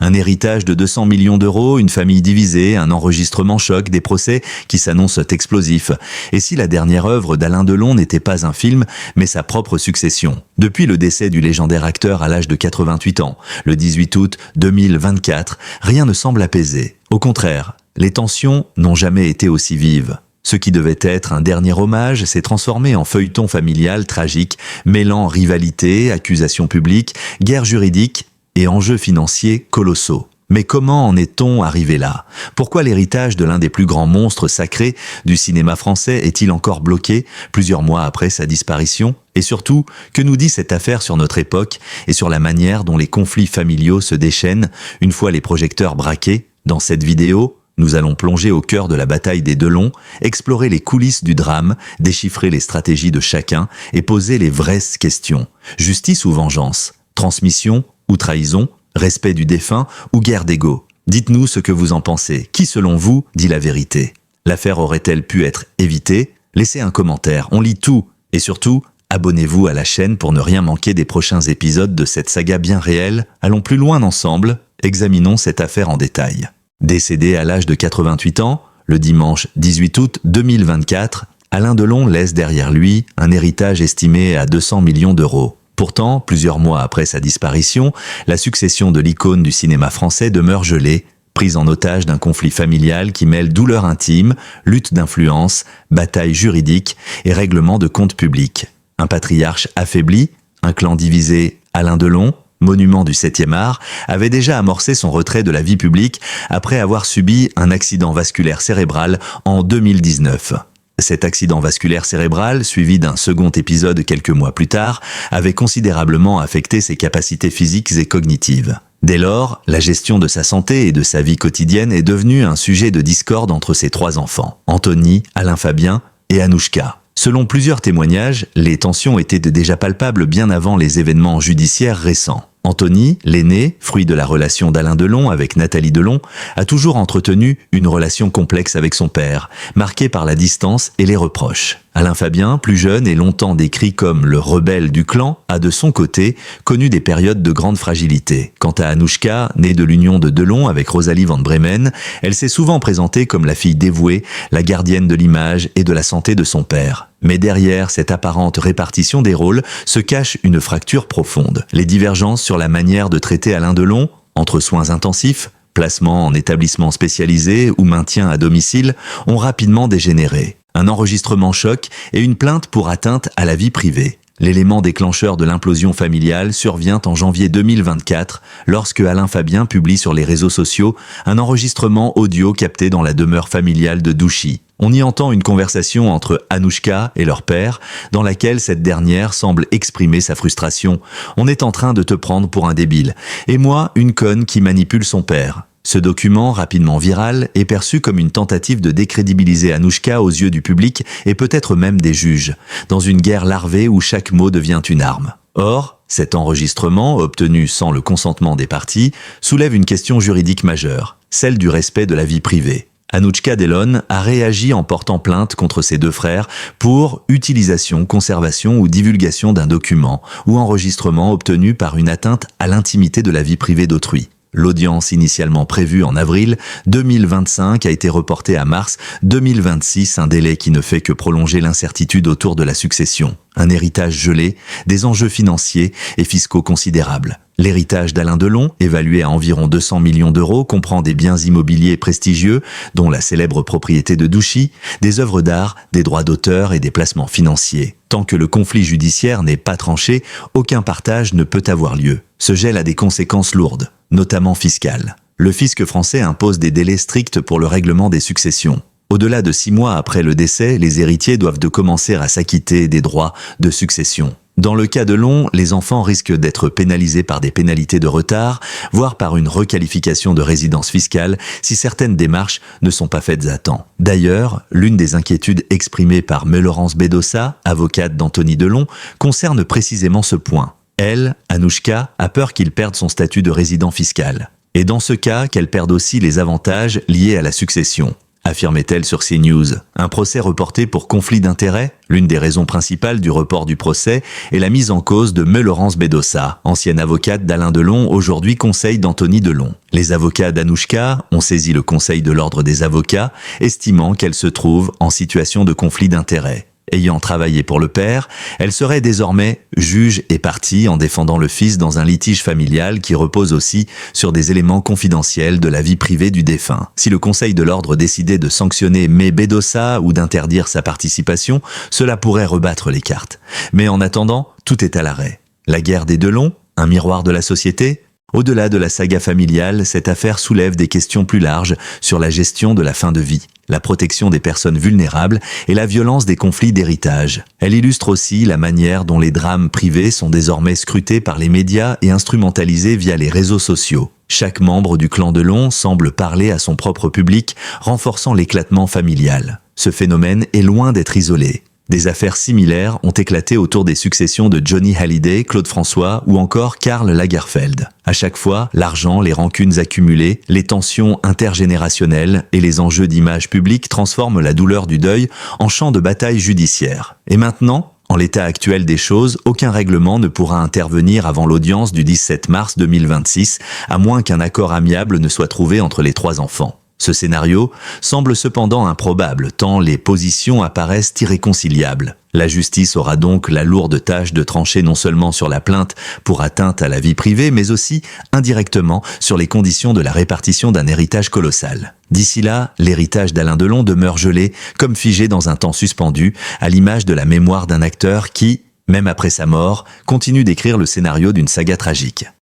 Un héritage de 200 millions d'euros, une famille divisée, un enregistrement choc, des procès qui s'annoncent explosifs. Et si la dernière œuvre d'Alain Delon n'était pas un film, mais sa propre succession. Depuis le décès du légendaire acteur à l'âge de 88 ans, le 18 août 2024, rien ne semble apaisé. Au contraire, les tensions n'ont jamais été aussi vives. Ce qui devait être un dernier hommage s'est transformé en feuilleton familial tragique, mêlant rivalité, accusations publiques, guerre juridique et enjeux financiers colossaux. Mais comment en est-on arrivé là? Pourquoi l'héritage de l'un des plus grands monstres sacrés du cinéma français est-il encore bloqué plusieurs mois après sa disparition? Et surtout, que nous dit cette affaire sur notre époque et sur la manière dont les conflits familiaux se déchaînent une fois les projecteurs braqués? Dans cette vidéo, nous allons plonger au cœur de la bataille des Delon, explorer les coulisses du drame, déchiffrer les stratégies de chacun et poser les vraies questions. Justice ou vengeance? Transmission ou trahison? Respect du défunt ou guerre d'ego? Dites-nous ce que vous en pensez. Qui, selon vous, dit la vérité? L'affaire aurait-elle pu être évitée? Laissez un commentaire, on lit tout. Et surtout, abonnez-vous à la chaîne pour ne rien manquer des prochains épisodes de cette saga bien réelle. Allons plus loin ensemble, examinons cette affaire en détail. Décédé à l'âge de 88 ans, le dimanche 18 août 2024, Alain Delon laisse derrière lui un héritage estimé à 200 millions d'euros. Pourtant, plusieurs mois après sa disparition, la succession de l'icône du cinéma français demeure gelée, prise en otage d'un conflit familial qui mêle douleur intime, lutte d'influence, bataille juridique et règlement de comptes publics. Un patriarche affaibli, un clan divisé, Alain Delon, monument du 7e art, avait déjà amorcé son retrait de la vie publique après avoir subi un accident vasculaire cérébral en 2019. Cet accident vasculaire cérébral, suivi d'un second épisode quelques mois plus tard, avait considérablement affecté ses capacités physiques et cognitives. Dès lors, la gestion de sa santé et de sa vie quotidienne est devenue un sujet de discorde entre ses trois enfants, Anthony, Alain Fabien et Anouchka. Selon plusieurs témoignages, les tensions étaient déjà palpables bien avant les événements judiciaires récents. Anthony, l'aîné, fruit de la relation d'Alain Delon avec Nathalie Delon, a toujours entretenu une relation complexe avec son père, marquée par la distance et les reproches. Alain Fabien, plus jeune et longtemps décrit comme le rebelle du clan, a de son côté connu des périodes de grande fragilité. Quant à Anouchka, née de l'union de Delon avec Rosalie Van Bremen, elle s'est souvent présentée comme la fille dévouée, la gardienne de l'image et de la santé de son père. Mais derrière cette apparente répartition des rôles se cache une fracture profonde. Les divergences sur la manière de traiter Alain Delon, entre soins intensifs, placement en établissement spécialisé ou maintien à domicile, ont rapidement dégénéré. Un enregistrement choc et une plainte pour atteinte à la vie privée. L'élément déclencheur de l'implosion familiale survient en janvier 2024 lorsque Alain Fabien publie sur les réseaux sociaux un enregistrement audio capté dans la demeure familiale de Douchy. On y entend une conversation entre Anouchka et leur père, dans laquelle cette dernière semble exprimer sa frustration. « On est en train de te prendre pour un débile. Et moi, une conne qui manipule son père. » Ce document, rapidement viral, est perçu comme une tentative de décrédibiliser Anouchka aux yeux du public et peut-être même des juges, dans une guerre larvée où chaque mot devient une arme. Or, cet enregistrement, obtenu sans le consentement des parties, soulève une question juridique majeure, celle du respect de la vie privée. Anouchka Delon a réagi en portant plainte contre ses deux frères pour utilisation, conservation ou divulgation d'un document ou enregistrement obtenu par une atteinte à l'intimité de la vie privée d'autrui. L'audience initialement prévue en avril 2025 a été reportée à mars 2026, un délai qui ne fait que prolonger l'incertitude autour de la succession. Un héritage gelé, des enjeux financiers et fiscaux considérables. L'héritage d'Alain Delon, évalué à environ 200 millions d'euros, comprend des biens immobiliers prestigieux, dont la célèbre propriété de Douchy, des œuvres d'art, des droits d'auteur et des placements financiers. Tant que le conflit judiciaire n'est pas tranché, aucun partage ne peut avoir lieu. Ce gel a des conséquences lourdes, notamment fiscales. Le fisc français impose des délais stricts pour le règlement des successions. Au-delà de 6 mois après le décès, les héritiers doivent commencer à s'acquitter des droits de succession. Dans le cas de Delon, les enfants risquent d'être pénalisés par des pénalités de retard, voire par une requalification de résidence fiscale si certaines démarches ne sont pas faites à temps. D'ailleurs, l'une des inquiétudes exprimées par Laurence Bedossa, avocate d'Anthony Delon, concerne précisément ce point. Elle, Anouchka, a peur qu'il perde son statut de résident fiscal. Et dans ce cas, qu'elle perde aussi les avantages liés à la succession. affirmait-elle sur CNews. Un procès reporté pour conflit d'intérêts? L'une des raisons principales du report du procès est la mise en cause de Laurence Bedossa, ancienne avocate d'Alain Delon, aujourd'hui conseil d'Anthony Delon. Les avocats d'Anouchka ont saisi le Conseil de l'Ordre des avocats, estimant qu'elle se trouve en situation de conflit d'intérêts. Ayant travaillé pour le père, elle serait désormais juge et partie en défendant le fils dans un litige familial qui repose aussi sur des éléments confidentiels de la vie privée du défunt. Si le Conseil de l'Ordre décidait de sanctionner Bedossa ou d'interdire sa participation, cela pourrait rebattre les cartes. Mais en attendant, tout est à l'arrêt. La guerre des Delon, un miroir de la société? Au-delà de la saga familiale, cette affaire soulève des questions plus larges sur la gestion de la fin de vie, la protection des personnes vulnérables et la violence des conflits d'héritage. Elle illustre aussi la manière dont les drames privés sont désormais scrutés par les médias et instrumentalisés via les réseaux sociaux. Chaque membre du clan Delon semble parler à son propre public, renforçant l'éclatement familial. Ce phénomène est loin d'être isolé. Des affaires similaires ont éclaté autour des successions de Johnny Hallyday, Claude François ou encore Karl Lagerfeld. À chaque fois, l'argent, les rancunes accumulées, les tensions intergénérationnelles et les enjeux d'image publique transforment la douleur du deuil en champ de bataille judiciaire. Et maintenant, en l'état actuel des choses, aucun règlement ne pourra intervenir avant l'audience du 17 mars 2026, à moins qu'un accord amiable ne soit trouvé entre les trois enfants. Ce scénario semble cependant improbable, tant les positions apparaissent irréconciliables. La justice aura donc la lourde tâche de trancher non seulement sur la plainte pour atteinte à la vie privée, mais aussi indirectement sur les conditions de la répartition d'un héritage colossal. D'ici là, l'héritage d'Alain Delon demeure gelé, comme figé dans un temps suspendu, à l'image de la mémoire d'un acteur qui, même après sa mort, continue d'écrire le scénario d'une saga tragique.